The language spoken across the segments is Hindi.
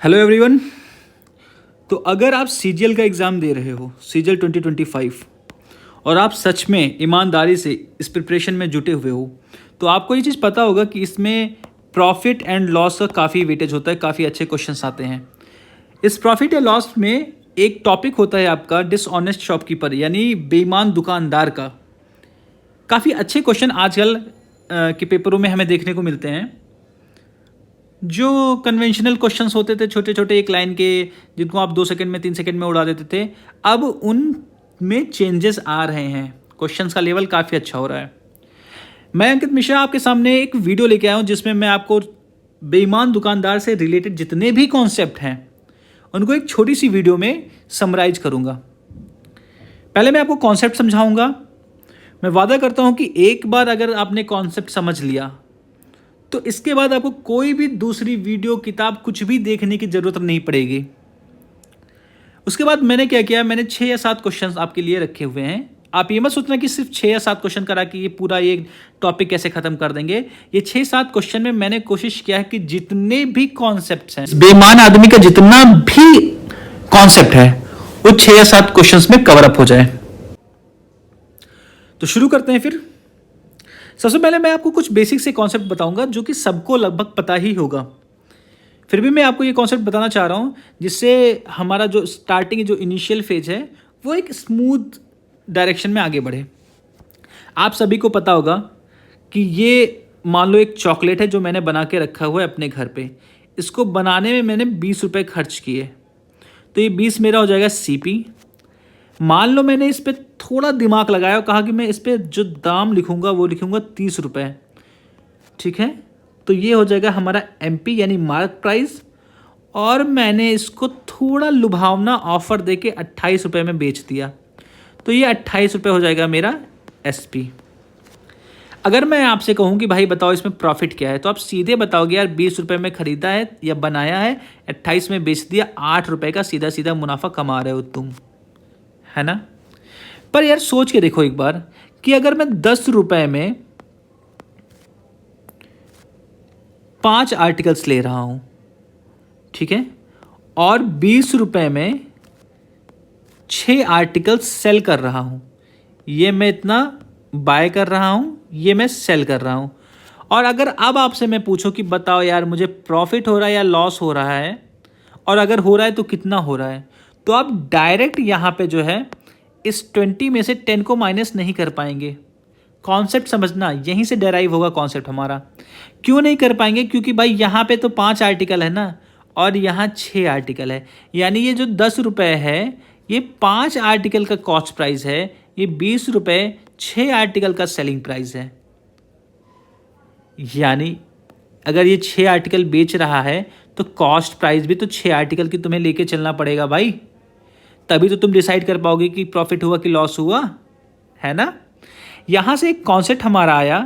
Hello everyone. तो अगर आप सीजीएल का एग्ज़ाम दे रहे हो, सीजीएल 2025, और आप सच में ईमानदारी से इस प्रिपरेशन में जुटे हुए हो, तो आपको ये चीज़ पता होगा कि इसमें प्रॉफिट एंड लॉस का काफ़ी वेटेज होता है, काफ़ी अच्छे क्वेश्चंस आते हैं। इस प्रॉफिट या लॉस में एक टॉपिक होता है आपका डिसऑनेस्ट शॉपकीपर, यानी बेईमान दुकानदार का। काफ़ी अच्छे क्वेश्चन आजकल के पेपरों में हमें देखने को मिलते हैं। जो कन्वेंशनल क्वेश्चंस होते थे छोटे छोटे एक लाइन के, जिनको आप 2 सेकंड में 3 सेकंड में उड़ा देते थे, अब उनमें चेंजेस आ रहे हैं। क्वेश्चंस का लेवल काफ़ी अच्छा हो रहा है। मैं अंकित मिश्रा आपके सामने एक वीडियो लेके आया हूँ जिसमें मैं आपको बेईमान दुकानदार से रिलेटेड जितने भी कॉन्सेप्ट हैं उनको एक छोटी सी वीडियो में समराइज करूँगा। पहले मैं आपको कॉन्सेप्ट समझाऊँगा। मैं वादा करता हूँ कि एक बार अगर आपने कॉन्सेप्ट समझ लिया तो इसके बाद आपको कोई भी दूसरी वीडियो, किताब, कुछ भी देखने की ज़रूरत नहीं पड़ेगी। उसके बाद मैंने क्या किया, मैंने 6 या 7 क्वेश्चंस आपके लिए रखे हुए हैं। आप ये मत सोचना कि सिर्फ 6 या 7 क्वेश्चन करा कि ये पूरा ये टॉपिक कैसे ख़त्म कर देंगे। ये 6-7 क्वेश्चन में मैंने कोशिश किया है कि जितने भी कॉन्सेप्ट हैं, बेईमान आदमी का जितना भी कॉन्सेप्ट है वो 6 या 7 क्वेश्चंस में कवर अप हो जाए। तो शुरू करते हैं फिर। सबसे पहले मैं आपको कुछ बेसिक से कॉन्सेप्ट बताऊंगा जो कि सबको लगभग पता ही होगा। फिर भी मैं आपको ये कॉन्सेप्ट बताना चाह रहा हूँ जिससे हमारा जो स्टार्टिंग, जो इनिशियल फेज है, वो एक स्मूथ डायरेक्शन में आगे बढ़े। आप सभी को पता होगा कि ये मान लो एक चॉकलेट है जो मैंने बना के रखा हुआ है अपने घर पे। इसको बनाने में मैंने 20 रुपये खर्च किए, तो ये 20 मेरा हो जाएगा सीपी। मान लो मैंने इस पर थोड़ा दिमाग लगाया और कहा कि मैं इस पर जो दाम लिखूंगा वो लिखूंगा 30 रुपये, ठीक है। तो ये हो जाएगा हमारा एमपी यानी मार्क प्राइस, और मैंने इसको थोड़ा लुभावना ऑफर देके 28 रुपये में बेच दिया, तो ये 28 रुपये हो जाएगा मेरा एसपी। अगर मैं आपसे कहूँ कि भाई बताओ इसमें प्रॉफिट क्या है, तो आप सीधे बताओगे यार 20 रुपये में ख़रीदा है या बनाया है, 28 में बेच दिया, 8 रुपये का सीधा सीधा मुनाफा कमा रहे हो तुम, है ना। पर यार सोच के देखो एक बार कि अगर मैं 10 रुपए में 5 आर्टिकल्स ले रहा हूं, ठीक है, और 20 रुपए में 6 आर्टिकल्स सेल कर रहा हूं, ये मैं इतना बाय कर रहा हूं, ये मैं सेल कर रहा हूं। और अगर अब आपसे मैं पूछूं कि बताओ यार मुझे प्रॉफिट हो रहा है या लॉस हो रहा है, और अगर हो रहा है तो कितना हो रहा है, तो आप डायरेक्ट यहाँ पे जो है इस 20 में से 10 को माइनस नहीं कर पाएंगे। कॉन्सेप्ट समझना, यहीं से डेराइव होगा कॉन्सेप्ट हमारा। क्यों नहीं कर पाएंगे? क्योंकि भाई यहाँ पे तो 5 आर्टिकल है ना, और यहाँ 6 आर्टिकल है, यानी ये जो 10 रुपये है ये 5 आर्टिकल का कॉस्ट प्राइस है, ये 20 रुपये 6 आर्टिकल का सेलिंग प्राइस है। यानी अगर ये 6 आर्टिकल बेच रहा है तो कॉस्ट प्राइस भी तो 6 आर्टिकल की तुम्हें लेके चलना पड़ेगा भाई, तभी तो तुम डिसाइड कर पाओगे कि प्रॉफिट हुआ कि लॉस हुआ, है ना। यहाँ से एक कॉन्सेप्ट हमारा आया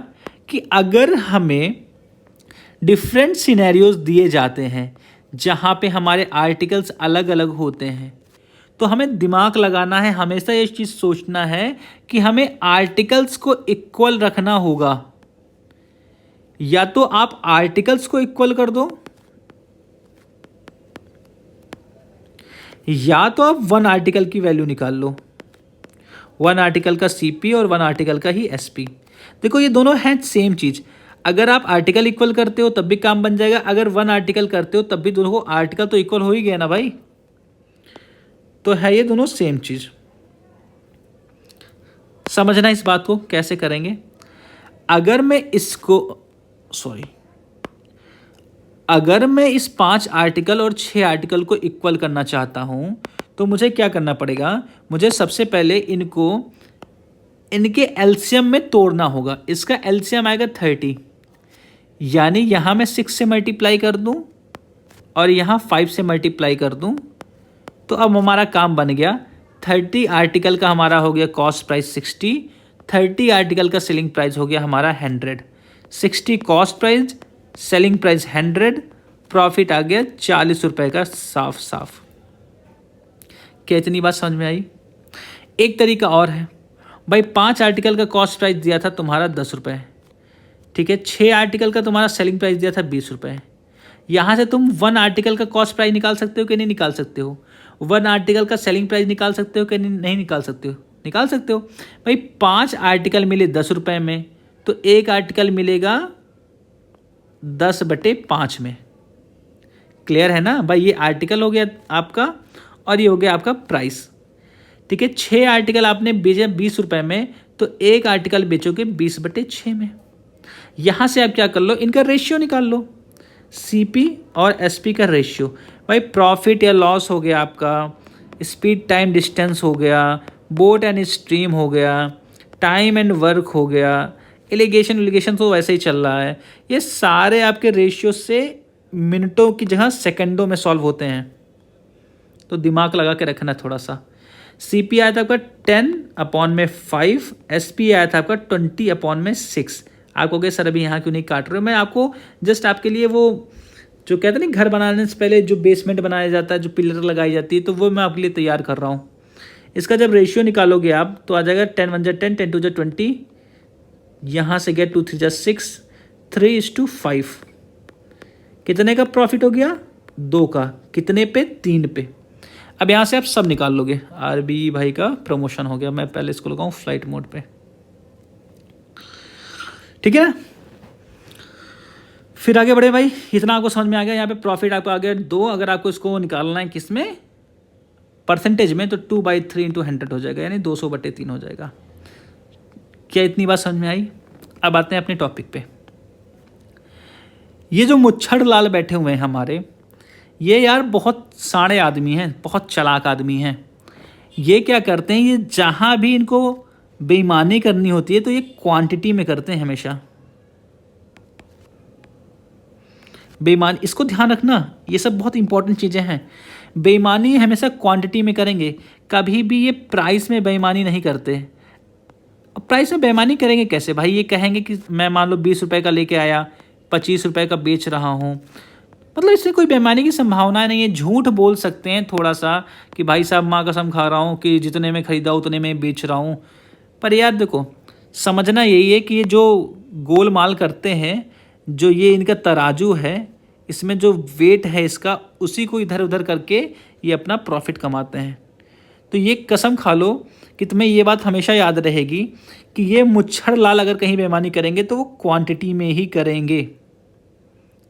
कि अगर हमें डिफरेंट सिनेरियोज दिए जाते हैं जहाँ पे हमारे आर्टिकल्स अलग अलग होते हैं, तो हमें दिमाग लगाना है, हमेशा ये चीज़ सोचना है कि हमें आर्टिकल्स को इक्वल रखना होगा। या तो आप आर्टिकल्स को इक्वल कर दो, या तो आप 1 आर्टिकल की वैल्यू निकाल लो, 1 आर्टिकल का सीपी और 1 आर्टिकल का ही एसपी। देखो ये दोनों हैं सेम चीज़। अगर आप आर्टिकल इक्वल करते हो तब भी काम बन जाएगा, अगर 1 आर्टिकल करते हो तब भी दोनों को आर्टिकल तो इक्वल हो ही गया ना भाई। तो है ये दोनों सेम चीज़। समझना इस बात को कैसे करेंगे। अगर मैं अगर मैं इस 5 आर्टिकल और 6 आर्टिकल को इक्वल करना चाहता हूं तो मुझे क्या करना पड़ेगा, मुझे सबसे पहले इनके एलसीएम में तोड़ना होगा। इसका एलसीएम आएगा 30, यानी यहां मैं 6 से मल्टीप्लाई कर दूं और यहां 5 से मल्टीप्लाई कर दूं, तो अब हमारा काम बन गया। 30 आर्टिकल का हमारा हो गया कॉस्ट प्राइस 60, 30 आर्टिकल का सेलिंग प्राइस हो गया हमारा 100। 60 cost price, selling price 100, profit आ गया 40 रुपये का साफ साफ। क्या इतनी बात समझ में आई? एक तरीका और है भाई, 5 आर्टिकल का कॉस्ट प्राइस दिया था तुम्हारा 10 रुपये, ठीक है, 6 आर्टिकल का तुम्हारा सेलिंग प्राइस दिया था 20 रुपये, यहाँ से तुम 1 आर्टिकल का कॉस्ट प्राइस निकाल सकते हो कि नहीं निकाल सकते हो, 1 आर्टिकल का सेलिंग प्राइस निकाल सकते हो कि नहीं निकाल सकते हो, निकाल सकते हो। भाई 5 आर्टिकल मिले 10 रुपये में, तो एक आर्टिकल मिलेगा 10/5 में। क्लियर है ना भाई, ये आर्टिकल हो गया आपका और ये हो गया आपका प्राइस। ठीक है, 6 आर्टिकल आपने बेचे 20 रुपये में, तो एक आर्टिकल बेचोगे 20/6 में। यहाँ से आप क्या कर लो, इनका रेशियो निकाल लो, CP और SP का रेशियो। भाई प्रॉफिट या लॉस हो गया आपका, स्पीड टाइम डिस्टेंस हो गया, बोट एंड स्ट्रीम हो गया, टाइम एंड वर्क हो गया, एलिगेशन तो वैसे ही चल रहा है। ये सारे आपके रेशियो से मिनटों की जगह सेकंडों में सॉल्व होते हैं, तो दिमाग लगा के रखना थोड़ा सा। CP आया था आपका 10/5, SP आया था आपका 20/6। आप कहोगे सर अभी यहाँ क्यों नहीं काट रहे हो, मैं आपको जस्ट आपके लिए वो जो कहते हैं ना घर बनाने से पहले जो बेसमेंट बनाया जाता है, जो पिलर लगाई जाती है, तो वो मैं आपके लिए तैयार कर रहा हूँ। इसका जब रेशियो निकालोगे आप तो आ जाएगा 10 1 10, 10 2 20, यहाँ से गया 2 3 6, 3:5। कितने का प्रॉफिट हो गया, 2 का, कितने पे, 3 पे। अब यहाँ से आप सब निकाल लोगे। RB भाई का प्रमोशन हो गया, मैं पहले इसको लगाऊँ फ्लाइट मोड पे, ठीक है ना। फिर आगे बढ़े भाई, इतना आपको समझ में आ गया। यहाँ पे प्रॉफिट आपको आ गया 2, अगर आपको इसको निकालना है किस में, परसेंटेज में, तो 2/3 × 100 हो जाएगा, यानी 200/3 हो जाएगा। क्या इतनी बात समझ में आई? अब आते हैं अपने टॉपिक पे। ये जो मुच्छड़ लाल बैठे हुए हैं हमारे, ये यार बहुत सारे आदमी हैं, बहुत चालाक आदमी हैं। ये क्या करते हैं, ये जहाँ भी इनको बेईमानी करनी होती है तो ये क्वांटिटी में करते हैं हमेशा। बेईमानी, इसको ध्यान रखना, ये सब बहुत इंपॉर्टेंट चीज़ें हैं। बेईमानी हमेशा क्वांटिटी में करेंगे, कभी भी ये प्राइस में बेईमानी नहीं करते। अब प्राइस में बेईमानी करेंगे कैसे भाई, ये कहेंगे कि मैं मान लो 20 रुपये का लेके आया, 25 रुपये का बेच रहा हूँ, मतलब इसमें कोई बेईमानी की संभावना नहीं है। झूठ बोल सकते हैं थोड़ा सा कि भाई साहब माँ कसम खा रहा हूँ कि जितने में ख़रीदा उतने में बेच रहा हूँ, पर यार देखो समझना यही है कि ये जो गोल माल करते हैं, जो ये इनका तराजू है, इसमें जो वेट है इसका, उसी को इधर उधर करके ये अपना प्रॉफिट कमाते हैं। तो ये कसम खा लो कि तुम्हें ये बात हमेशा याद रहेगी कि ये मुच्छड़ लाल अगर कहीं बेईमानी करेंगे तो वो क्वांटिटी में ही करेंगे।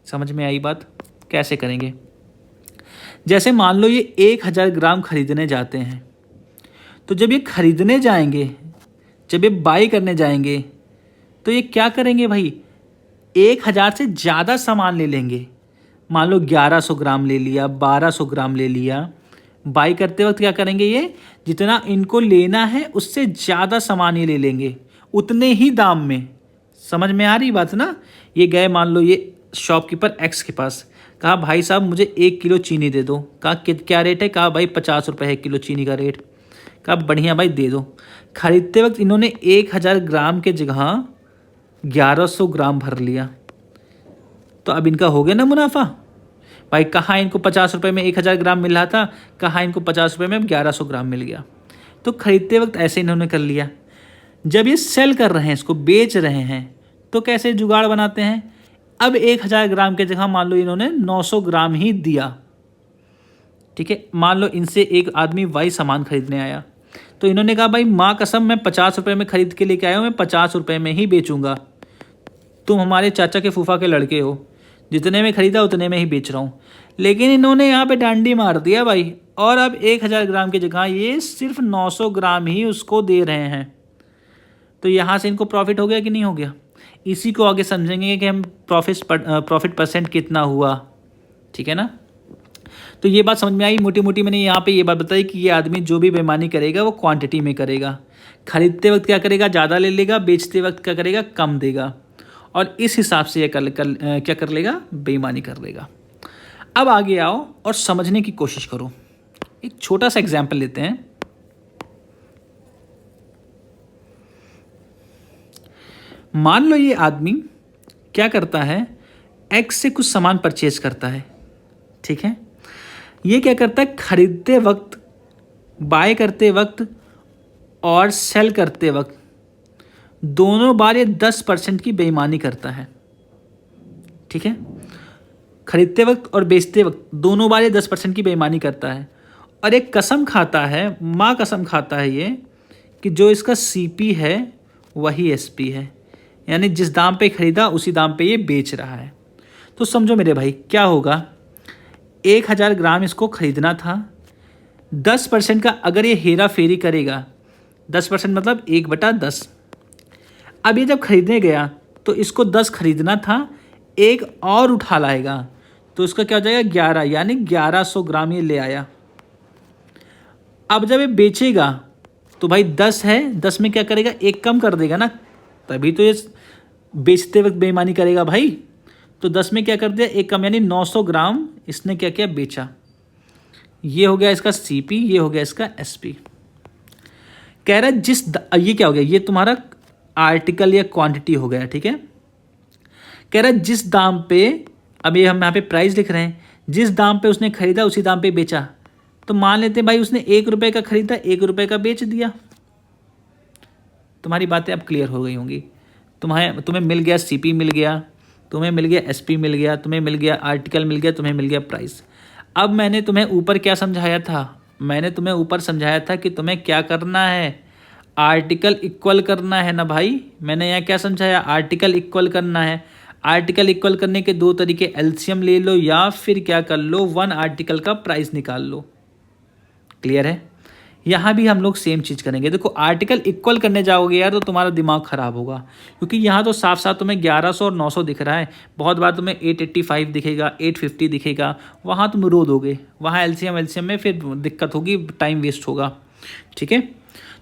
समझ में आई बात? कैसे करेंगे? जैसे मान लो ये 1000 ग्राम खरीदने जाते हैं, तो जब ये खरीदने जाएंगे, जब ये बाई करने जाएंगे, तो ये क्या करेंगे भाई, 1000 से ज़्यादा सामान ले लेंगे। मान लो 1100 ग्राम ले लिया, 1200 ग्राम ले लिया। बाई करते वक्त क्या करेंगे, ये जितना इनको लेना है उससे ज़्यादा सामान ये ले लेंगे, उतने ही दाम में। समझ में आ रही बात ना? ये गए मान लो ये शॉपकीपर X के पास, कहा भाई साहब मुझे 1 किलो चीनी दे दो। कहा क्या रेट है? कहा भाई 50 रुपये है किलो चीनी का रेट। कहा बढ़िया भाई दे दो। खरीदते वक्त इन्होंने 1000 ग्राम के जगह 1100 ग्राम भर लिया, तो अब इनका हो गया ना मुनाफा। भाई कहाँ इनको 50 रुपये में 1000 ग्राम मिल रहा था, कहाँ इनको 50 रुपये में अब 1100 ग्राम मिल गया। तो खरीदते वक्त ऐसे इन्होंने कर लिया। जब ये सेल कर रहे हैं, इसको बेच रहे हैं, तो कैसे जुगाड़ बनाते हैं। अब 1000 ग्राम के जगह मान लो इन्होंने 900 ग्राम ही दिया, ठीक है। मान लो इनसे एक आदमी वही सामान खरीदने आया, तो इन्होंने कहा भाई माँ कसम मैं 50 रुपये में खरीद के लेके आया हूँ, मैं 50 रुपये में ही बेचूंगा। तुम हमारे चाचा के फूफा के लड़के हो, जितने में खरीदा उतने में ही बेच रहा हूँ। लेकिन इन्होंने यहाँ पे डांडी मार दिया भाई, और अब 1000 ग्राम की जगह ये सिर्फ 900 ग्राम ही उसको दे रहे हैं। तो यहाँ से इनको प्रॉफिट हो गया कि नहीं हो गया? इसी को आगे समझेंगे कि हम प्रॉफिट परसेंट कितना हुआ, ठीक है ना। तो ये बात समझ में आई मोटी मोटी। मैंने यहाँ पे ये बात बताई कि ये आदमी जो भी बेईमानी करेगा वो क्वांटिटी में करेगा। खरीदते वक्त क्या करेगा, ज़्यादा ले लेगा, बेचते वक्त क्या करेगा, कम देगा, और इस हिसाब से ये क्या कर लेगा, बेईमानी कर लेगा। अब आगे आओ और समझने की कोशिश करो। एक छोटा सा एग्जाम्पल लेते हैं। मान लो ये आदमी क्या करता है, X से कुछ सामान परचेज करता है, ठीक है। ये क्या करता है, खरीदते वक्त, बाय करते वक्त और सेल करते वक्त दोनों बार ये 10% की बेईमानी करता है, ठीक है। खरीदते वक्त और बेचते वक्त दोनों बार ये 10% की बेईमानी करता है। और एक कसम खाता है, माँ कसम खाता है ये, कि जो इसका सीपी है वही एसपी है, यानी जिस दाम पे खरीदा उसी दाम पे ये बेच रहा है। तो समझो मेरे भाई क्या होगा, 1000 ग्राम इसको खरीदना था, 10% का अगर ये हेरा फेरी करेगा, 10% मतलब 1/10। अब ये जब खरीदने गया तो इसको 10 खरीदना था, एक और उठा लाएगा तो इसका क्या हो जाएगा 11, यानी 1100 ग्राम ये ले आया। अब जब ये बेचेगा तो भाई 10 है, 10 में क्या करेगा, एक कम कर देगा ना, तभी तो ये बेचते वक्त बेईमानी करेगा भाई। तो 10 में क्या कर दिया, एक कम, यानी 900 ग्राम इसने क्या किया, बेचा। ये हो गया इसका सीपी, ये हो गया इसका एसपी। कह रहा है ये क्या हो गया, ये तुम्हारा आर्टिकल या क्वांटिटी हो गया, ठीक है। कह रहा है जिस दाम पे, अब ये हम यहाँ पे प्राइस लिख रहे हैं, जिस दाम पे उसने खरीदा उसी दाम पे बेचा। तो मान लेते हैं भाई उसने 1 रुपये का खरीदा, 1 रुपये का बेच दिया। तुम्हारी बातें अब क्लियर हो गई होंगी। तुम्हें मिल गया सीपी, मिल गया तुम्हें, मिल गया एसपी, मिल गया तुम्हें, मिल गया आर्टिकल, मिल गया तुम्हें, मिल गया प्राइस। अब मैंने तुम्हें ऊपर क्या समझाया था, मैंने तुम्हें ऊपर समझाया था कि तुम्हें क्या करना है, आर्टिकल इक्वल करना है ना भाई। मैंने यहाँ क्या समझाया, आर्टिकल इक्वल करना है। आर्टिकल इक्वल करने के 2 तरीके, एलसीएम ले लो या फिर क्या कर लो, 1 आर्टिकल का प्राइस निकाल लो। क्लियर है। यहाँ भी हम लोग सेम चीज़ करेंगे। देखो आर्टिकल इक्वल करने जाओगे यार तो तुम्हारा दिमाग ख़राब होगा, क्योंकि यहाँ तो साफ साफ तुम्हें 1100 और 900 दिख रहा है, बहुत बार तुम्हें 885 दिखेगा, 850 दिखेगा, वहाँ तुम रो दोगे, वहाँ एलसीएम में फिर दिक्कत होगी, टाइम वेस्ट होगा, ठीक है।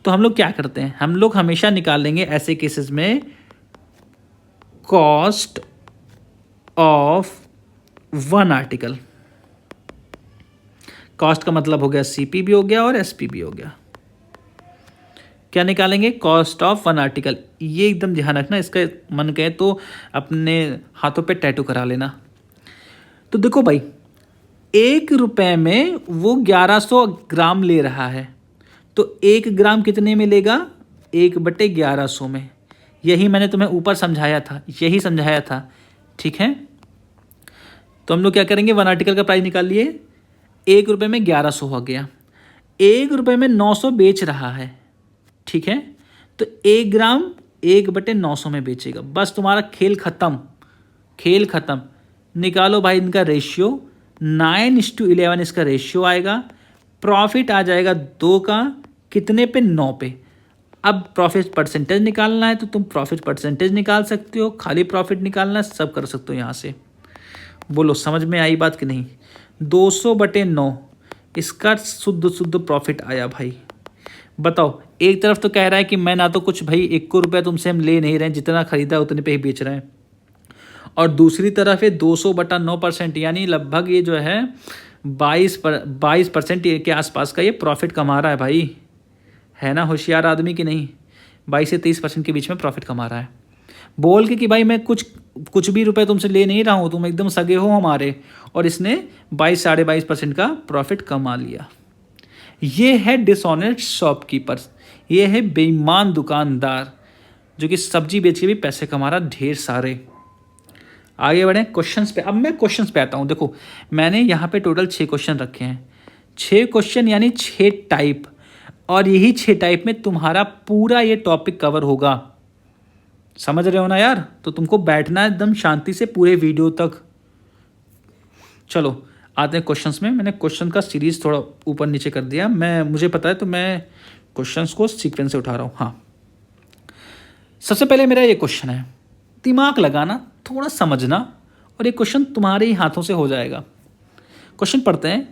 तो हम लोग क्या करते हैं, हम लोग हमेशा निकाल लेंगे ऐसे केसेस में कॉस्ट ऑफ 1 आर्टिकल। कॉस्ट का मतलब हो गया सीपी भी हो गया और एसपी भी हो गया। क्या निकालेंगे, कॉस्ट ऑफ 1 आर्टिकल। ये एकदम ध्यान रखना, इसका मन कहे तो अपने हाथों पे टैटू करा लेना। तो देखो भाई 1 रुपये में वो 1100 ग्राम ले रहा है, तो 1 ग्राम कितने में लेगा, 1/1100 में। यही मैंने तुम्हें ऊपर समझाया था, यही समझाया था, ठीक है। तो हम लोग क्या करेंगे, 1 आर्टिकल का प्राइस निकाल लिए, 1 रुपये में 1100 हो गया, 1 रुपये में 900 बेच रहा है, ठीक है। तो 1 ग्राम 1/900 में बेचेगा, बस तुम्हारा खेल ख़त्म, खेल ख़त्म। निकालो भाई इनका रेशियो, 9:11 इसका रेशियो आएगा। प्रॉफिट आ जाएगा 2 का, कितने पे, 9 पे। अब प्रॉफिट परसेंटेज निकालना है तो तुम प्रॉफिट परसेंटेज निकाल सकते हो, खाली प्रॉफिट निकालना है, सब कर सकते हो यहाँ से। बोलो समझ में आई बात कि नहीं। 200/9 इसका शुद्ध प्रॉफिट आया भाई। बताओ, एक तरफ तो कह रहा है कि मैं ना तो कुछ भाई 1 रुपया तुमसे हम ले नहीं रहे हैं, जितना खरीदा उतने पे ही बेच रहे हैं, और दूसरी तरफ है 200/9%, यानी लगभग ये जो है 22% के आसपास का ये प्रॉफिट कमा रहा है भाई। है ना होशियार आदमी कि नहीं, 22 से 23% के बीच में प्रॉफिट कमा रहा है। बोल के कि भाई मैं कुछ भी रुपए तुमसे ले नहीं रहा हूँ, तुम एकदम सगे हो हमारे, और इसने 22-22.5% का प्रॉफिट कमा लिया। ये है डिसऑनेस्ट शॉपकीपर्स, ये है बेईमान दुकानदार जो कि सब्जी बेच के भी पैसे कमा रहा ढेर सारे। आगे बढ़ें क्वेश्चंस पे। अब मैं क्वेश्चंस पे आता हूँ। देखो मैंने यहाँ पे टोटल 6 क्वेश्चन रखे हैं, 6 क्वेश्चन यानी 6 टाइप, और यही 6 टाइप में तुम्हारा पूरा ये टॉपिक कवर होगा। समझ रहे हो ना यार। तो तुमको बैठना है एकदम शांति से पूरे वीडियो तक। चलो आते हैं क्वेश्चंस में। मैंने क्वेश्चन का सीरीज थोड़ा ऊपर नीचे कर दिया, मुझे पता है, तो मैं क्वेश्चंस को सीक्वेंस से उठा रहा हूँ। हाँ, सबसे पहले मेरा ये क्वेश्चन है, दिमाग लगाना, थोड़ा समझना, और ये क्वेश्चन तुम्हारे ही हाथों से हो जाएगा। क्वेश्चन पढ़ते हैं।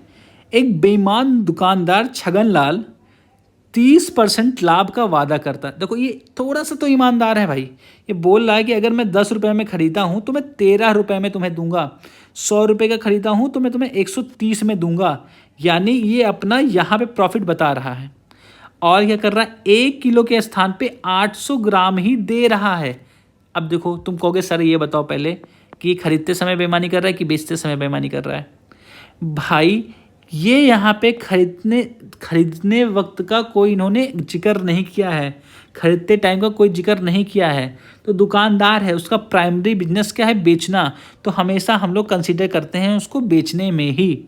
एक बेईमान दुकानदार छगन लाल 30% लाभ का वादा करता है। देखो ये थोड़ा सा तो ईमानदार है भाई। ये बोल रहा है कि अगर मैं 10 रुपये में ख़रीदा हूँ तो मैं 13 रुपये में तुम्हें दूंगा, 100 रुपये का ख़रीदा हूँ तो मैं तुम्हें 130 में दूंगा। यानी ये अपना यहाँ पे प्रॉफिट बता रहा है। और क्या कर रहा है, 1 किलो के स्थान पे 800 ग्राम ही दे रहा है। अब देखो तुम कहोगे सर ये बताओ पहले कि खरीदते समय बेईमानी कर रहा है कि बेचते समय बेईमानी कर रहा है। भाई ये यहाँ पे खरीदने वक्त का कोई इन्होंने जिक्र नहीं किया है, खरीदते टाइम का कोई जिक्र नहीं किया है। तो दुकानदार है, उसका प्राइमरी बिजनेस क्या है, बेचना। तो हमेशा हम लोग कंसीडर करते हैं उसको बेचने में ही,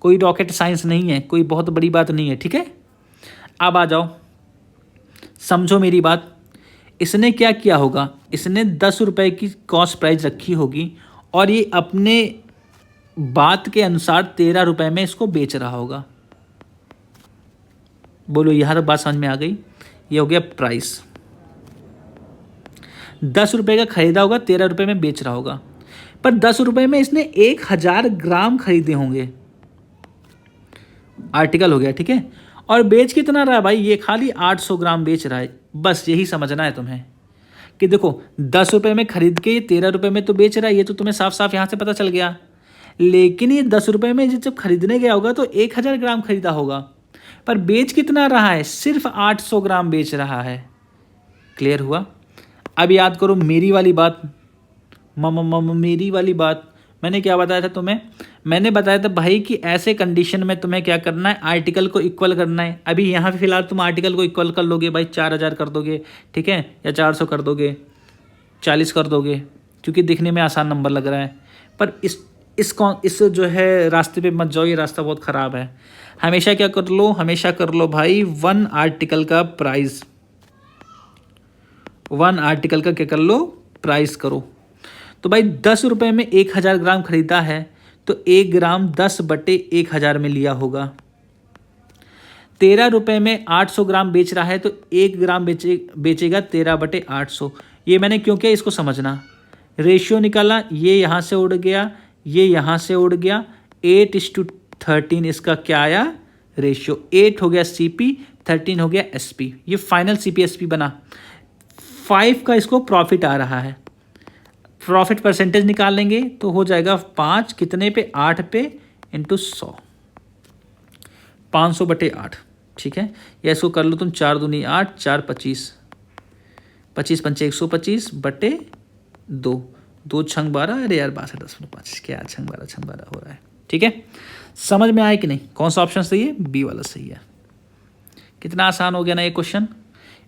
कोई रॉकेट साइंस नहीं है, कोई बहुत बड़ी बात नहीं है, ठीक है। अब आ जाओ, समझो मेरी बात। इसने क्या किया होगा, इसने 10 रुपये की कॉस्ट प्राइस रखी होगी और ये अपने बात के अनुसार 13 रुपये में इसको बेच रहा होगा। बोलो, यहाँ तो बात समझ में आ गई। ये हो गया प्राइस। 10 रुपये का खरीदा होगा, 13 रुपये में बेच रहा होगा। पर 10 रुपये में इसने 1000 ग्राम खरीदे होंगे, आर्टिकल हो गया, ठीक है। और बेच कितना रहा है भाई, ये खाली 800 ग्राम बेच रहा है। बस यही समझना है तुम्हें कि देखो 10 रुपये में खरीद के ये 13 रुपये में तो बेच रहा है, ये तो तुम्हें साफ साफ यहाँ से पता चल गया। लेकिन ये 10 रुपये में जब खरीदने गया होगा तो 1000 ग्राम खरीदा होगा, पर बेच कितना रहा है, सिर्फ 800 ग्राम बेच रहा है। क्लियर हुआ। अब याद करो मेरी वाली बात, मेरी वाली बात। मैंने क्या बताया था तुम्हें, मैंने बताया था भाई कि ऐसे कंडीशन में तुम्हें क्या करना है, आर्टिकल को इक्वल करना है। अभी यहाँ पे फिलहाल तुम आर्टिकल को इक्वल कर लोगे भाई, 4000 कर दोगे, ठीक है, या 400 कर दोगे, 40 कर दोगे, क्योंकि दिखने में आसान नंबर लग रहा है। पर इस जो है रास्ते पे मत जाओ, ये रास्ता बहुत ख़राब है। हमेशा क्या कर लो, हमेशा कर लो भाई 1 आर्टिकल का प्राइस, 1 आर्टिकल का क्या कर लो, प्राइस करो। तो भाई 10 रुपये में 1000 ग्राम खरीदा है, तो 1 ग्राम 10/1000 में लिया होगा। 13 रुपये में 800 ग्राम बेच रहा है, तो 1 ग्राम बेचेगा 13/800। ये मैंने क्यों किया, इसको समझना। रेशियो निकाला, ये यहाँ से उड़ गया, ये यहाँ से उड़ गया, 8:13 इसका क्या आया, रेशियो। 8 हो गया CP, 13 हो गया SP, ये फाइनल CP/SP बना। 5 का इसको प्रॉफिट आ रहा है, प्रॉफिट परसेंटेज निकाल लेंगे तो हो जाएगा 5 कितने पे, 8 पे इंटू 100, 500/8, ठीक है। या इसको कर लो तुम 4 दूनी 8, 4 25, 25 पंचे 125/2, 2 छंग 12, अरे यार 62 दशमलव 5, क्या छंग 12 हो रहा है, ठीक है। समझ में आया कि नहीं, कौन सा ऑप्शन सही है, बी वाला सही है। कितना आसान हो गया ना ये क्वेश्चन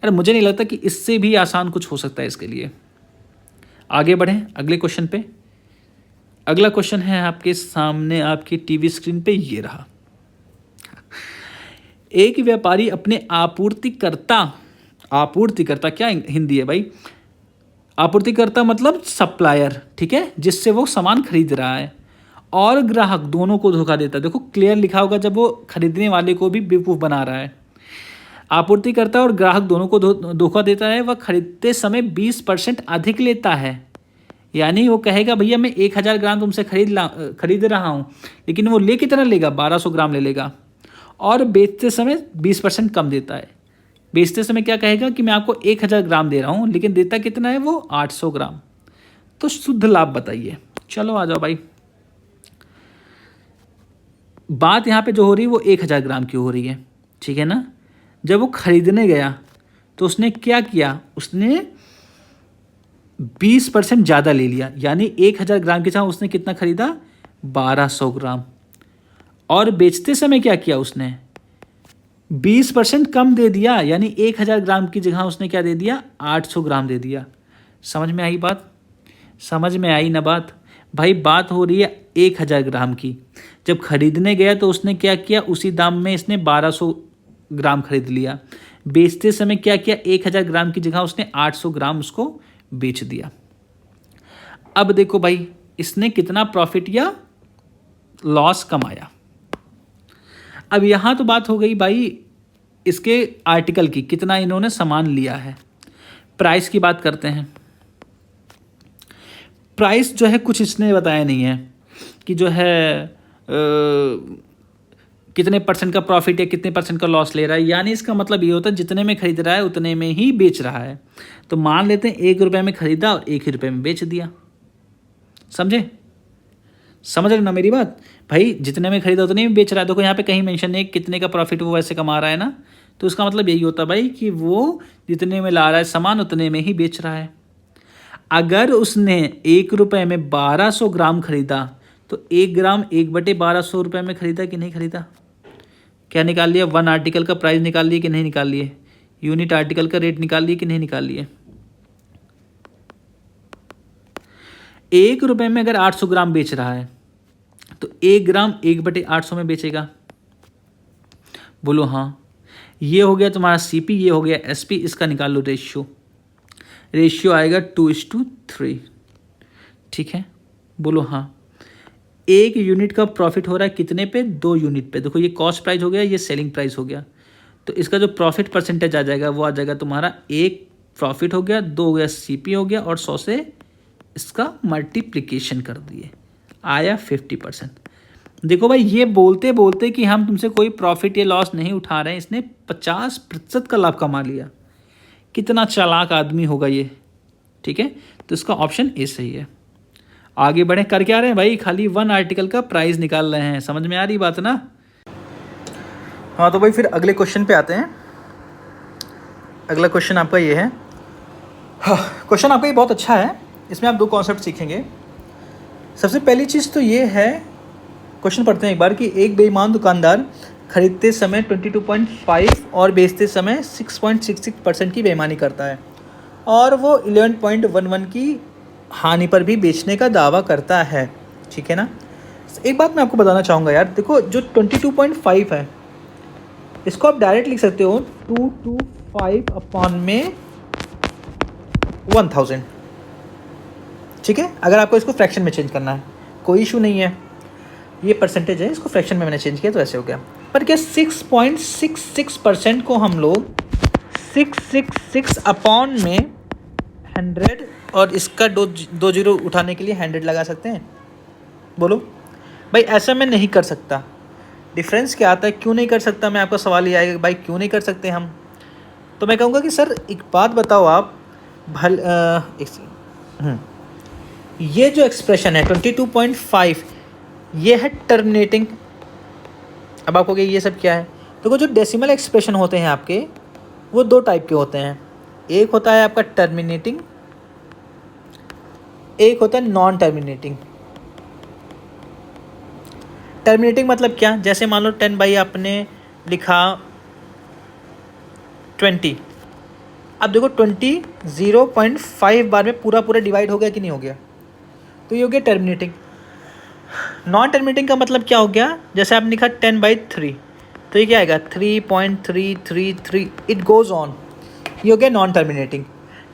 यार, मुझे नहीं लगता कि इससे भी आसान कुछ हो सकता है इसके लिए। आगे बढ़ें अगले क्वेश्चन पे। अगला क्वेश्चन है आपके सामने, आपकी टीवी स्क्रीन पे, ये रहा। एक व्यापारी अपने आपूर्तिकर्ता क्या हिंदी है भाई, आपूर्तिकर्ता मतलब सप्लायर, ठीक है, जिससे वो सामान खरीद रहा है, और ग्राहक दोनों को धोखा देता है। देखो क्लियर लिखा होगा, जब वो खरीदने वाले को भी बेवकूफ़ बना रहा है। आपूर्तिकर्ता और ग्राहक दोनों को धोखा देता है। वह खरीदते समय 20% अधिक लेता है, यानी वो कहेगा भैया मैं 1000 ग्राम तुमसे खरीद रहा हूँ, लेकिन वो ले कितना लेगा, 1200 ग्राम ले लेगा। और बेचते समय 20% कम देता है। बेचते समय क्या कहेगा कि मैं आपको 1000 ग्राम दे रहा हूँ, लेकिन देता कितना है वो, 800 ग्राम। तो शुद्ध लाभ बताइए। चलो आ जाओ भाई, बात यहाँ पे जो हो रही है वो 1000 ग्राम की हो रही है, ठीक है ना। जब वो खरीदने गया तो उसने क्या किया, उसने 20% ज़्यादा ले लिया, यानी 1000 ग्राम की जगह उसने कितना खरीदा, 1200 ग्राम। और बेचते समय क्या किया, उसने 20% कम दे दिया, यानी 1000 ग्राम की जगह उसने क्या दे दिया, 800 ग्राम दे दिया। समझ में आई बात, समझ में आई ना बात भाई। बात हो रही है 1000 ग्राम की। जब खरीदने गया तो उसने क्या किया, उसी दाम में इसने 1200 ग्राम खरीद लिया। बेचते समय क्या किया, 1000 ग्राम की जगह उसने 800 ग्राम उसको बेच दिया। अब देखो भाई, इसने कितना प्रॉफिट या लॉस कमाया। अब यहाँ तो बात हो गई भाई इसके आर्टिकल की, कितना इन्होंने सामान लिया है। प्राइस की बात करते हैं। प्राइस जो है कुछ इसने बताया नहीं है कि जो है कितने % का प्रॉफिट या कितने % का लॉस ले रहा है। यानी इसका मतलब ये होता है जितने में खरीद रहा है उतने में ही बेच रहा है। तो मान लेते हैं 1 रुपये में खरीदा और 1 ही रुपये में बेच दिया। समझे, समझ रहे ना मेरी बात भाई, जितने में खरीदा उतने में बेच रहा है। देखो यहाँ पे कहीं मेंशन नहीं कितने का प्रॉफिट वो वैसे कमा रहा है ना, तो उसका मतलब यही होता है भाई कि वो जितने में ला रहा है सामान उतने में ही बेच रहा है। अगर उसने 1 रुपये में 1200 ग्राम खरीदा तो 1 ग्राम 1/1200 में खरीदा कि नहीं खरीदा? क्या निकाल लिया? 1 आर्टिकल का प्राइस निकाल लिए कि नहीं निकाल लिए? यूनिट आर्टिकल का रेट निकाल लिए कि नहीं निकाल लिए? 1 रुपये में अगर 800 ग्राम बेच रहा है तो 1 ग्राम 1/800 में बेचेगा। बोलो हाँ। ये हो गया तुम्हारा सीपी, ये हो गया एसपी। इसका निकाल लो रेशियो। रेशियो आएगा 2:3। ठीक है, बोलो हाँ। 1 यूनिट का प्रॉफिट हो रहा है कितने पे? 2 यूनिट पे। देखो ये कॉस्ट प्राइस हो गया, ये सेलिंग प्राइस हो गया। तो इसका जो प्रॉफिट परसेंटेज आ जाएगा वो आ जाएगा तुम्हारा 1 प्रॉफिट हो गया, 2 हो गया सीपी हो गया, और 100 से इसका मल्टीप्लिकेशन कर दिए, आया 50%। देखो भाई, ये बोलते बोलते कि हम तुमसे कोई प्रॉफिट या लॉस नहीं उठा रहे हैं, इसने 50% का लाभ कमा लिया। कितना चालाक आदमी होगा ये। ठीक है, तो इसका ऑप्शन ए सही है। आगे बढ़े, कर क्या रहे हैं भाई? खाली 1 आर्टिकल का प्राइस निकाल रहे हैं। समझ में आ रही बात ना? हाँ, तो भाई फिर अगले क्वेश्चन पे आते हैं। अगला क्वेश्चन आपका ये है। हाँ, क्वेश्चन आपका ये बहुत अच्छा है। इसमें आप 2 कॉन्सेप्ट सीखेंगे। सबसे पहली चीज़ तो ये है, क्वेश्चन पढ़ते हैं एक बार, कि एक बेईमान दुकानदार खरीदते समय 22.5 और बेचते समय 6.66% की बेईमानी करता है, और वो 11.11 की हानि पर भी बेचने का दावा करता है। ठीक है ना? एक बात मैं आपको बताना चाहूँगा यार, देखो जो 22.5 है इसको आप डायरेक्ट लिख सकते हो 225 अपॉन में 1000। ठीक है, अगर आपको इसको फ्रैक्शन में चेंज करना है कोई इशू नहीं है। ये परसेंटेज है, इसको फ्रैक्शन में मैंने चेंज किया तो ऐसे हो गया। पर क्या 6.66% को हम लोग 666 अपॉन में 100 और इसका 2 जीरो उठाने के लिए 100 लगा सकते हैं? बोलो भाई, ऐसा मैं नहीं कर सकता। डिफरेंस क्या आता है? क्यों नहीं कर सकता? मैं आपका सवाल ये आएगा भाई क्यों नहीं कर सकते हम? तो मैं कहूँगा कि सर एक बात बताओ आप, ये जो एक्सप्रेशन है 22.5 ये है टर्मिनेटिंग। अब आप कहोगे ये सब क्या है? देखो जो डेसिमल एक्सप्रेशन होते हैं आपके वो 2 टाइप के होते हैं। एक होता है आपका टर्मिनेटिंग, एक होता है नॉन टर्मिनेटिंग। टर्मिनेटिंग मतलब क्या? जैसे मान लो 10 बाई आपने लिखा 20। अब देखो 20 0.5 बार में पूरा पूरा डिवाइड हो गया कि नहीं हो गया? तो ये हो गया टर्मिनेटिंग। नॉन टर्मिनेटिंग का मतलब क्या हो गया? जैसे आप लिखा 10/3 तो ये क्या आएगा? 3.333, इट गोज़ ऑन। ये हो गया नॉन टर्मिनेटिंग।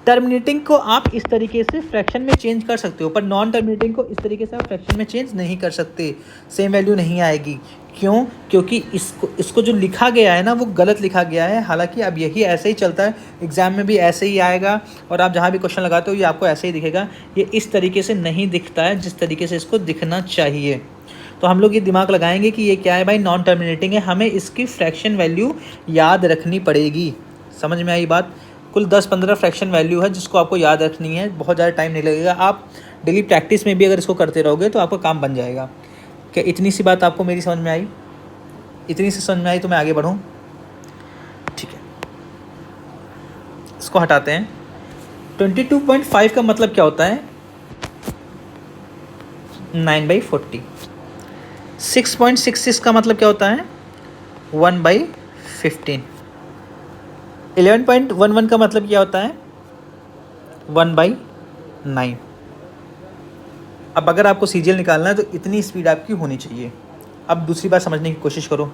टर्मिनेटिंग को आप इस तरीके से फ्रैक्शन में चेंज कर सकते हो, पर नॉन टर्मिनेटिंग को इस तरीके से आप फ्रैक्शन में चेंज नहीं कर सकते। सेम वैल्यू नहीं आएगी। क्यों? क्योंकि इसको जो लिखा गया है ना वो गलत लिखा गया है। हालांकि अब यही ऐसे ही चलता है, एग्ज़ाम में भी ऐसे ही आएगा, और आप जहाँ भी क्वेश्चन लगाते हो ये आपको ऐसे ही दिखेगा। ये इस तरीके से नहीं दिखता है जिस तरीके से इसको दिखना चाहिए। तो हम लोग ये दिमाग लगाएंगे कि ये क्या है भाई? नॉन टर्मिनेटिंग है। हमें इसकी फ्रैक्शन वैल्यू याद रखनी पड़ेगी। समझ में आई बात? कुल 10-15 फ्रैक्शन वैल्यू है जिसको आपको याद रखनी है। बहुत ज़्यादा टाइम नहीं लगेगा। आप डेली प्रैक्टिस में भी अगर इसको करते रहोगे तो आपका काम बन जाएगा। क्या इतनी सी बात आपको मेरी समझ में आई? इतनी सी समझ में आई तो मैं आगे बढ़ूँ? ठीक है, इसको हटाते हैं। 22.5 का मतलब क्या होता है? 9/40। 6.66 का मतलब क्या होता है? 1/15। 11.11 का मतलब क्या होता है? 1/9। अब अगर आपको सीजीएल निकालना है तो इतनी स्पीड आपकी होनी चाहिए। अब दूसरी बात समझने की कोशिश करो।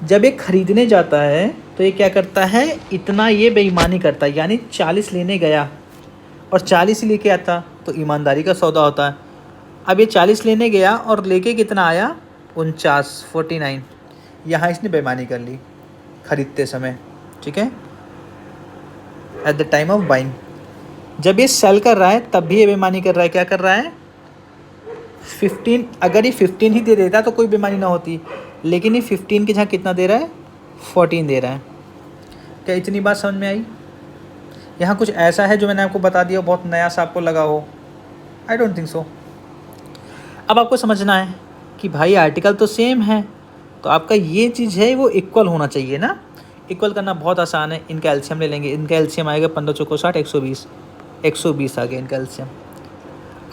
जब ये खरीदने जाता है तो ये क्या करता है? इतना ये बेईमानी करता है, यानी 40 लेने गया और 40 ही लेके आता, तो ईमानदारी का सौदा होता है। अब ये 40 लेने गया और लेके कितना आया? 49। यहाँ इसने बेईमानी कर ली खरीदते समय। ठीक है, at the time of buying. जब ये सेल कर रहा है तब भी ये बेईमानी कर रहा है। क्या कर रहा है? 15। अगर ये 15 ही दे देता तो कोई बेईमानी ना होती, लेकिन ये 15 के जहाँ कितना दे रहा है? 14 दे रहा है। क्या इतनी बात समझ में आई? यहाँ कुछ ऐसा है जो मैंने आपको बता दिया बहुत नया सा आपको लगा हो? I don't think so. अब आपको समझना है कि भाई आर्टिकल तो सेम है, तो आपका ये चीज़ है वो इक्वल होना चाहिए ना। इक्वल करना बहुत आसान है। इनका एलसीएम ले लेंगे। इनका एलसीएम आएगा 15 चौको 60, 120 आ गया इनका एलसीएम।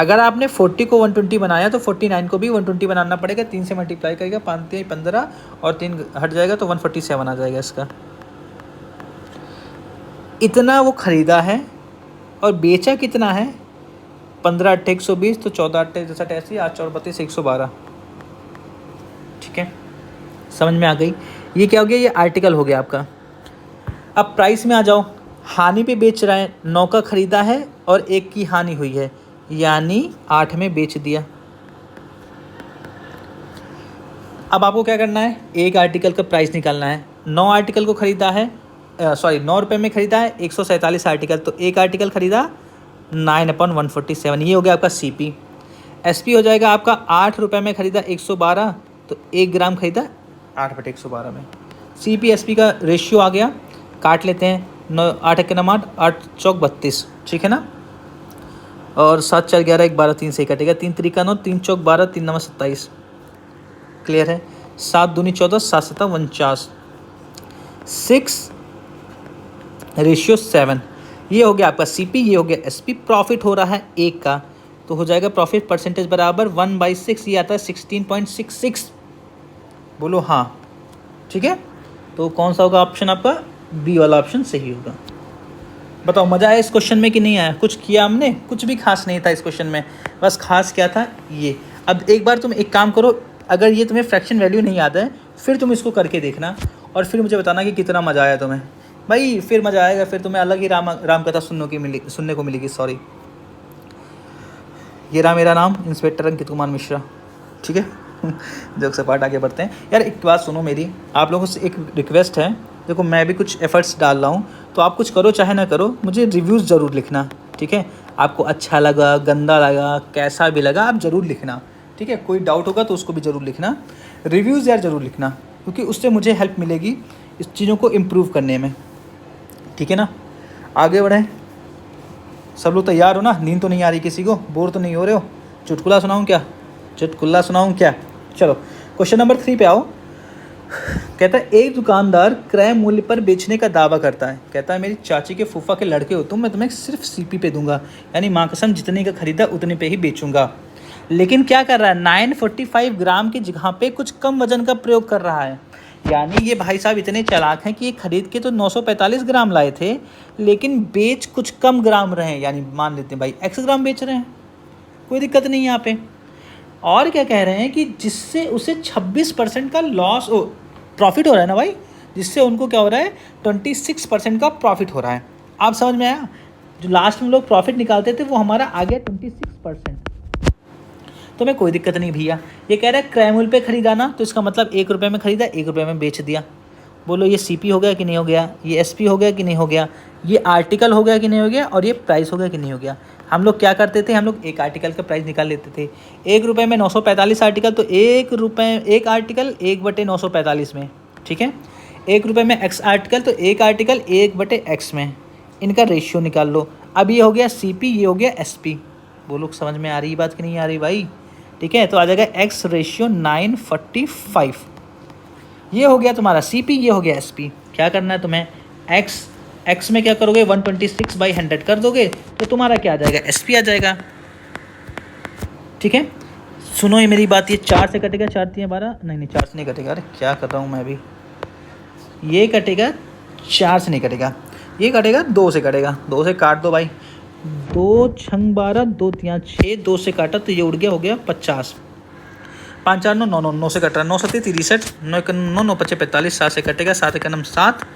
अगर आपने 40 को 120 बनाया तो 49 को भी 120 बनाना पड़ेगा। 3 से मल्टीप्लाई करेगा, 5 3 15 और 3 हट जाएगा तो 147 आ जाएगा इसका। इतना वो ख़रीदा है और बेचा कितना है? 15 8 120, तो 14 8 88, 8 4 32 112। ठीक है, समझ में आ गई? ये क्या हो गया? ये आर्टिकल हो गया आपका। अब प्राइस में आ जाओ। हानि पे बेच रहा है, 9 का ख़रीदा है और 1 की हानि हुई है, यानी 8 में बेच दिया। अब आपको क्या करना है? एक आर्टिकल का प्राइस निकालना है। 9 आर्टिकल को ख़रीदा है, 9 रुपये में ख़रीदा है 147 आर्टिकल, तो एक आर्टिकल ख़रीदा 9/147, ये हो गया आपका CP। SP हो जाएगा आपका 8 रुपये में ख़रीदा 112, तो 1 ग्राम ख़रीदा 8/112 में। CP SP का रेशियो आ गया, काट लेते हैं। 9 8 के 9 8 चौक 32, ठीक है ना। और 7 4 11 1 12 3 से कटेगा, 3 3 9 3 चौक 12 3 9 27। क्लियर है? 7 दूनी 14 7 7 49, 6:7। ये हो गया आपका CP, ये हो गया SP। प्रॉफिट हो रहा है 1 का, तो हो जाएगा प्रॉफिट परसेंटेज बराबर 1/6, ये आता है 16.66। बोलो हाँ, ठीक है। तो कौन सा होगा ऑप्शन आपका? B वाला ऑप्शन सही होगा। बताओ मज़ा आया इस क्वेश्चन में कि नहीं आया? कुछ किया हमने? कुछ भी खास नहीं था इस क्वेश्चन में, बस खास क्या था ये। अब एक बार तुम एक काम करो, अगर ये तुम्हें फ्रैक्शन वैल्यू नहीं याद है फिर तुम इसको करके देखना और फिर मुझे बताना कि कितना मज़ा आया तुम्हें। भाई फिर मज़ा आएगा, फिर तुम्हें अलग ही राम कथा सुनने को मिलेगी। सॉरी, ये रहा मेरा नाम, इंस्पेक्टर अंकित कुमार मिश्रा। ठीक है, जोक से पार्ट आगे बढ़ते हैं। यार एक बात सुनो मेरी, आप लोगों से एक रिक्वेस्ट है। देखो मैं भी कुछ एफर्ट्स डाल रहा हूँ, तो आप कुछ करो चाहे ना करो, मुझे रिव्यूज़ ज़रूर लिखना। ठीक है, आपको अच्छा लगा, गंदा लगा, कैसा भी लगा, आप ज़रूर लिखना। ठीक है, कोई डाउट होगा तो उसको भी ज़रूर लिखना। रिव्यूज़ यार ज़रूर लिखना, क्योंकि उससे मुझे हेल्प मिलेगी इस चीज़ों को इम्प्रूव करने में। ठीक है ना, आगे बढ़ें। सब लोग तैयार हो ना? नींद तो नहीं आ रही किसी को? बोर तो नहीं हो रहे हो? चुटकुला सुनाऊँ क्या? चुटकुला सुनाऊँ क्या? चलो क्वेश्चन नंबर 3 पे आओ। कहता है एक दुकानदार क्रय मूल्य पर बेचने का दावा करता है। कहता है मेरी चाची के फूफा के लड़के हो तुम, मैं तुम्हें सिर्फ CP पे दूंगा, यानी माँ कसम जितने का खरीदा उतने पे ही बेचूंगा। लेकिन क्या कर रहा है? 945 ग्राम की जगह पे कुछ कम वजन का प्रयोग कर रहा है। यानी ये भाई साहब इतने चालाक हैं कि ये खरीद के तो 945 ग्राम लाए थे, लेकिन बेच कुछ कम ग्राम रहे हैं। यानी मान लेते हैं भाई X ग्राम बेच रहे हैं, कोई दिक्कत नहीं है यहाँ पे। और क्या कह रहे हैं कि जिससे उसे 26% का लॉस प्रॉफिट हो रहा है ना भाई, जिससे उनको क्या हो रहा है? 26% का प्रॉफिट हो रहा है। आप समझ में आया? जो लास्ट में लोग प्रॉफिट निकालते थे वो हमारा आ गया 26%। तो मैं कोई दिक्कत नहीं भैया। ये कह रहा है क्रय मूल्य पे खरीदाना, तो इसका मतलब 1 रुपये में खरीदा 1 रुपये में बेच दिया। बोलो ये CP हो गया कि नहीं हो गया? ये SP हो गया कि नहीं हो गया? ये आर्टिकल हो गया कि नहीं हो गया? और ये प्राइस हो गया कि नहीं हो गया? हम लोग क्या करते थे? हम लोग एक आर्टिकल का प्राइस निकाल लेते थे। 1 रुपये में 945 आर्टिकल, तो 1 रुपये एक आर्टिकल 1/945 में। ठीक है, 1 रुपये में X आर्टिकल, तो एक आर्टिकल 1/X में। इनका रेशियो निकाल लो। अब ये हो गया CP, ये हो गया SP। बोलो समझ में आ रही बात कि नहीं आ रही भाई? ठीक है, तो आ जाएगा X रेशियो 945। ये हो गया तुम्हारा CP, ये हो गया SP। क्या करना है तुम्हें? X में क्या करोगे? 126/100 कर दोगे तो तुम्हारा क्या आ जाएगा? SP आ जाएगा। ठीक है, सुनो ये मेरी बात, ये 4 से कटेगा, 4 3 12, नहीं 4 से नहीं कटेगा। अरे क्या कर रहा हूँ मैं अभी? ये कटेगा 4 से नहीं कटेगा, ये कटेगा 2 से कटेगा। 2 से काट दो भाई, 2 छंग 12, 2 3 6, 2 से काटा तो ये उड़ गया, हो गया 50। 5 4 9 9 9 से कट रहा है, 9 7 63, 9 9 9 5 45, 7 से कटेगा, 7 1 7,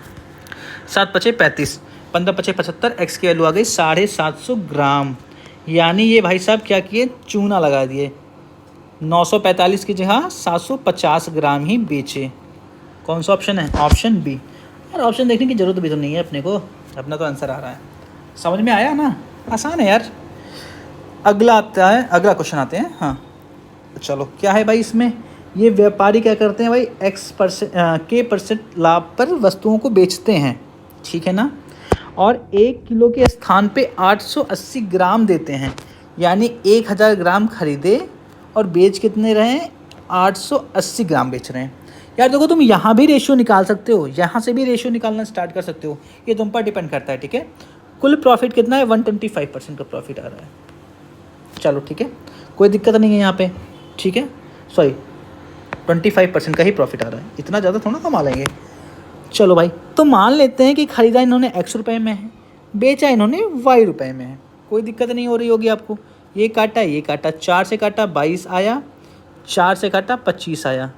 7 5 35, 15 5 75। X की वैल्यू आ गई 750 ग्राम। यानी ये भाई साहब क्या किए? चूना लगा दिए। 945 की जगह 750 ग्राम ही बेचे। कौन सा ऑप्शन है? Option B। यार ऑप्शन देखने की जरूरत भी तो नहीं है अपने को, अपना तो आंसर आ रहा है। समझ में आया ना? आसान है यार। अगला आता है, अगला क्वेश्चन आते हैं। हाँ चलो, क्या है भाई इसमें? ये व्यापारी क्या करते हैं भाई? K% लाभ पर वस्तुओं को बेचते हैं। ठीक है ना, और 1 किलो के स्थान पे 880 ग्राम देते हैं। यानी 1000 ग्राम खरीदे और बेच कितने रहे? 880 ग्राम बेच रहे हैं। यार देखो तुम यहाँ भी रेशियो निकाल सकते हो, यहाँ से भी रेशियो निकालना स्टार्ट कर सकते हो, ये तुम पर डिपेंड करता है। ठीक है, कुल प्रॉफिट कितना है? 125% का प्रॉफिट आ रहा है। चलो ठीक है, कोई दिक्कत नहीं है यहाँ पे, ठीक है। सॉरी 25% का ही प्रॉफिट आ रहा है, इतना ज़्यादा थोड़ा कमा लेंगे। चलो भाई, तो मान लेते हैं कि ख़रीदा इन्होंने x रुपये में है, बेचा इन्होंने y रुपये में है, कोई दिक्कत नहीं हो रही होगी आपको। ये काटा 4 से काटा 22 आया, 4 से काटा 25 आया।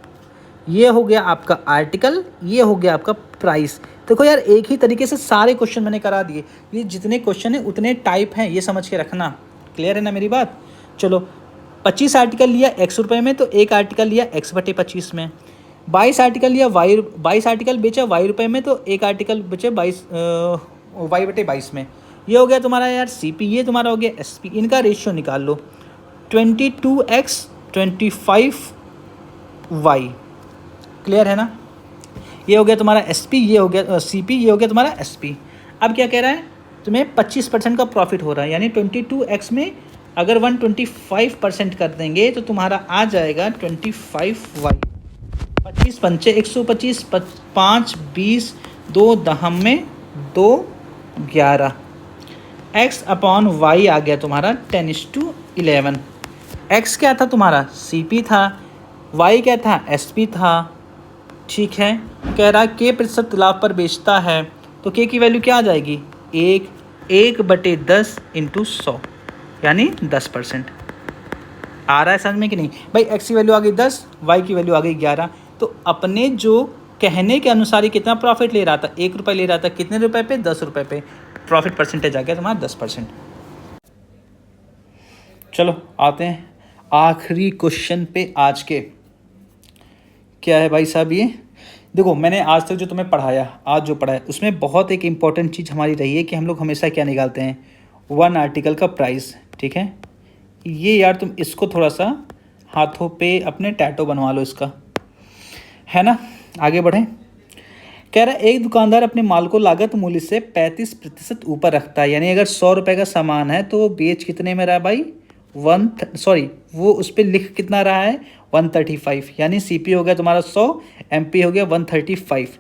ये हो गया आपका आर्टिकल, ये हो गया आपका प्राइस। देखो यार, एक ही तरीके से सारे क्वेश्चन मैंने करा दिए। ये जितने क्वेश्चन हैं उतने टाइप हैं, ये समझ के रखना। क्लियर है ना मेरी बात? चलो, 25 आर्टिकल लिया x रुपये में, तो एक आर्टिकल लिया x/25 में। 22 आर्टिकल लिया 22 आर्टिकल बेचा y रुपये में, तो एक आर्टिकल बेचे y/22 में। ये हो गया तुम्हारा यार CP, ये तुम्हारा हो गया SP। इनका रेशियो निकाल लो, 22x 25y। क्लियर है ना? ये हो गया तुम्हारा SP, ये हो गया CP, ये हो गया तुम्हारा SP। अब क्या कह रहा है, तुम्हें 25% का प्रॉफिट हो रहा है, यानी 22x में अगर 125% कर देंगे तो तुम्हारा आ जाएगा 25y। 25 पंचे 125, 5 20, 2 दहम में 2 11, x/y आ गया तुम्हारा 10:11। x क्या था तुम्हारा? CP था, y क्या था? SP था, ठीक है। कह रहा k% लाभ पर बेचता है, तो k की वैल्यू क्या आ जाएगी? 1/10 × 100, यानी 10%। आ रहा है समझ में कि नहीं भाई? x की वैल्यू आ गई 10, y की वैल्यू आ गई 11। तो अपने जो कहने के अनुसार ही कितना प्रॉफिट ले रहा था? 1 रुपये ले रहा था, कितने रुपए पे? 10 रुपये पे। प्रॉफिट परसेंटेज आ गया तुम्हारा 10%। चलो आते हैं आखिरी क्वेश्चन पे आज के। क्या है भाई साहब ये? देखो, मैंने आज तक जो तुम्हें पढ़ाया, आज जो पढ़ाया, उसमें बहुत एक इम्पॉर्टेंट चीज़ हमारी रही है कि हम लोग हमेशा क्या निकालते हैं? 1 आर्टिकल का प्राइस, ठीक है। ये यार तुम इसको थोड़ा सा हाथों पे अपने टैटो बनवा लो इसका, है ना। आगे बढ़ें। कह रहा है एक दुकानदार अपने माल को लागत मूल्य से 35% ऊपर रखता है, यानी अगर 100 रुपये का सामान है तो वो बेच कितने में रहा है भाई? वो उस पर लिख कितना रहा है? 135, यानी CP हो गया तुम्हारा 100, MP हो गया 135।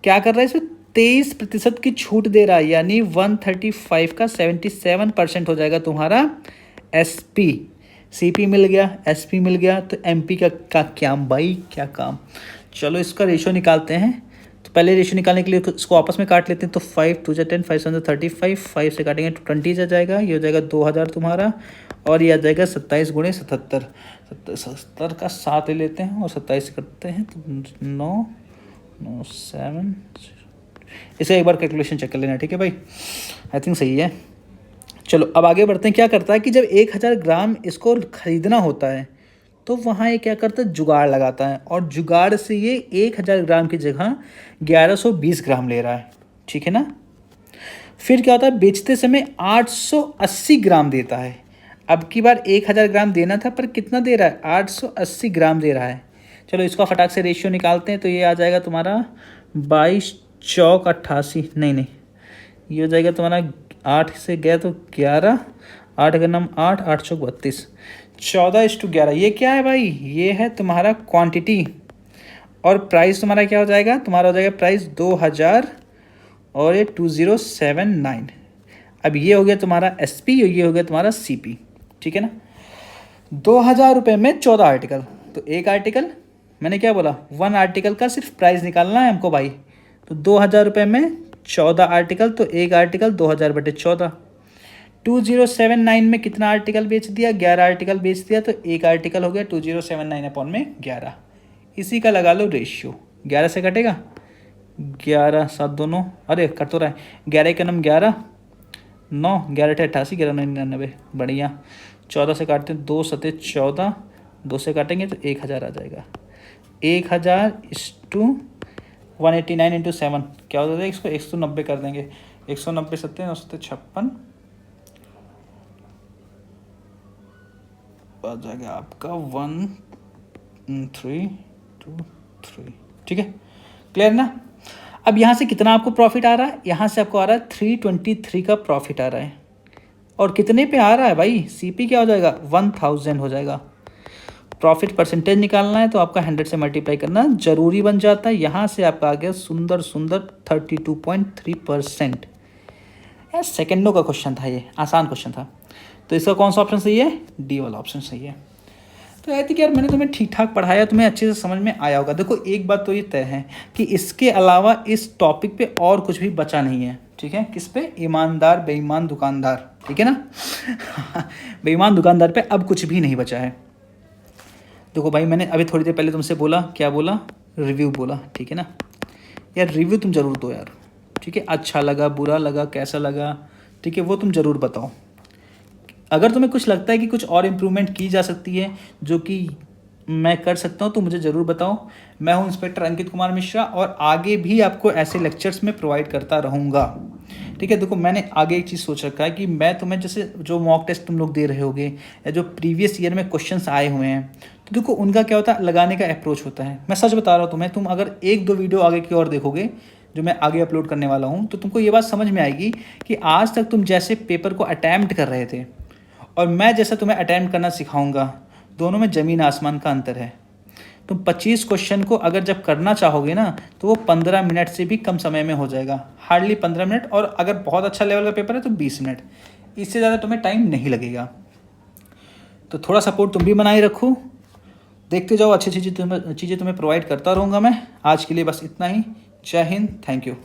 क्या कर रहा है इसमें? 23% की छूट दे रहा है, यानी 135 का 77% हो जाएगा तुम्हारा SP। CP मिल गया, SP मिल गया, तो MP का क्या भाई, क्या काम। चलो इसका रेशियो निकालते हैं। तो पहले रेशियो निकालने के लिए तो इसको आपस में काट लेते हैं। तो 5 2 10, 5 7 35, 5 से काटेंगे तो 20 आ जाएगा। ये हो जाएगा 2000 तुम्हारा, और ये आ जाएगा 27 × 77। 77 का 7 ले लेते हैं और 27 करते हैं तो 9 9 7। इसे एक बार कैलकुलेशन चेक कर लेना, ठीक है भाई? आई थिंक सही है। चलो अब आगे बढ़ते हैं। क्या करता है कि जब 1000 ग्राम इसको खरीदना होता है तो वहाँ ये क्या करता है? जुगाड़ लगाता है, और जुगाड़ से ये 1000 ग्राम की जगह 1120 ग्राम ले रहा है, ठीक है ना। फिर क्या होता है? बेचते समय 880 ग्राम देता है। अब की बार 1000 ग्राम देना था, पर कितना दे रहा है? 880 ग्राम दे रहा है। चलो इसका फटाक से रेशियो निकालते हैं। तो ये आ जाएगा तुम्हारा 22 चौक 88, नहीं, ये हो जाएगा तुम्हारा 8 से गया तो 11, 8 का नाम 8, 8 चौक 32, 14:11। ये क्या है भाई? ये है तुम्हारा क्वांटिटी, और प्राइस तुम्हारा क्या हो जाएगा? तुम्हारा हो जाएगा प्राइस 2000, और ये 2079। अब ये हो गया तुम्हारा SP, और ये हो गया तुम्हारा CP, ठीक है ना। 2000 रुपये में 14 आर्टिकल, तो एक आर्टिकल, मैंने क्या बोला? 1 आर्टिकल का सिर्फ प्राइस निकालना है हमको भाई। तो 2000 रुपये में 14 आर्टिकल, तो एक आर्टिकल 2000/14। 2079 में कितना आर्टिकल बेच दिया? 11 आर्टिकल बेच दिया, तो एक आर्टिकल हो गया 2079/11। इसी का लगा लो रेशियो। 11 से कटेगा 11 7 दोनों, अरे कट तो रहा है। 11 का नाम 11, 9 11 88, 11 99, बढ़िया। 14 से काटते हैं, 2 7 14, 2 से काटेंगे तो 1000 आ जाएगा। 1000 × 189 × 7 क्या हो जाएगा? इसको 190 कर देंगे। 190 7 9 7 56 आ जाएगा आपका 1323, ठीक है। क्लियर ना? अब यहाँ से कितना आपको प्रॉफिट आ रहा है? यहाँ से आपको आ रहा है 323 का प्रॉफिट आ रहा है। और कितने पे आ रहा है भाई? CP क्या हो जाएगा? 1000 हो जाएगा। प्रॉफिट परसेंटेज निकालना है तो आपका 100 से मल्टीप्लाई करना जरूरी बन जाता है। यहाँ से आपका आ गया सुंदर 32.3%। यार सेकेंडों का क्वेश्चन था, ये आसान क्वेश्चन था। तो इसका कौन सा ऑप्शन सही है? डी वाला ऑप्शन सही है। तो आई थिंक यार मैंने तुम्हें ठीक ठाक पढ़ाया, तुम्हें अच्छे से समझ में आया होगा। देखो एक बात तो ये तय है कि इसके अलावा इस टॉपिक पे और कुछ भी बचा नहीं है, ठीक है? किस पे? ईमानदार बेईमान दुकानदार, ठीक है ना? बेईमान दुकानदार पे अब कुछ भी नहीं बचा है। देखो भाई मैंने अभी थोड़ी देर पहले तुमसे बोला, क्या बोला? रिव्यू बोला, ठीक है ना? यार रिव्यू तुम ज़रूर दो यार, ठीक है? अच्छा लगा, बुरा लगा, कैसा लगा, ठीक है? वो तुम ज़रूर बताओ। अगर तुम्हें कुछ लगता है कि कुछ और इम्प्रूवमेंट की जा सकती है जो कि मैं कर सकता हूँ तो मुझे ज़रूर बताओ। मैं हूँ इंस्पेक्टर अंकित कुमार मिश्रा और आगे भी आपको ऐसे लेक्चर्स में प्रोवाइड करता रहूँगा, ठीक है? देखो मैंने आगे एक चीज़ सोच रखा है कि मैं तुम्हें जैसे जो मॉक टेस्ट तुम लोग दे रहे होगे या जो प्रीवियस ईयर में क्वेश्चंस आए हुए हैं, तो देखो उनका क्या होता है, लगाने का अप्रोच होता है। मैं सच बता रहा हूँ तुम्हें, तुम अगर 1-2 वीडियो आगे की ओर देखोगे जो मैं आगे अपलोड करने वाला हूँ, तो तुमको ये बात समझ में आएगी कि आज तक तुम जैसे पेपर को अटैम्प्ट कर रहे थे और मैं जैसा तुम्हें अटैम्प्ट करना सिखाऊंगा, दोनों में ज़मीन आसमान का अंतर है। तुम 25 क्वेश्चन को अगर जब करना चाहोगे ना तो वो 15 मिनट से भी कम समय में हो जाएगा, हार्डली 15 मिनट, और अगर बहुत अच्छा लेवल का पेपर है तो 20 मिनट, इससे ज़्यादा तुम्हें टाइम नहीं लगेगा। तो थोड़ा सपोर्ट तुम भी बनाए रखो, देखते जाओ, अच्छी चीज़ें तुम्हें प्रोवाइड करता रहूँगा मैं। आज के लिए बस इतना ही। जय हिंद, थैंक यू।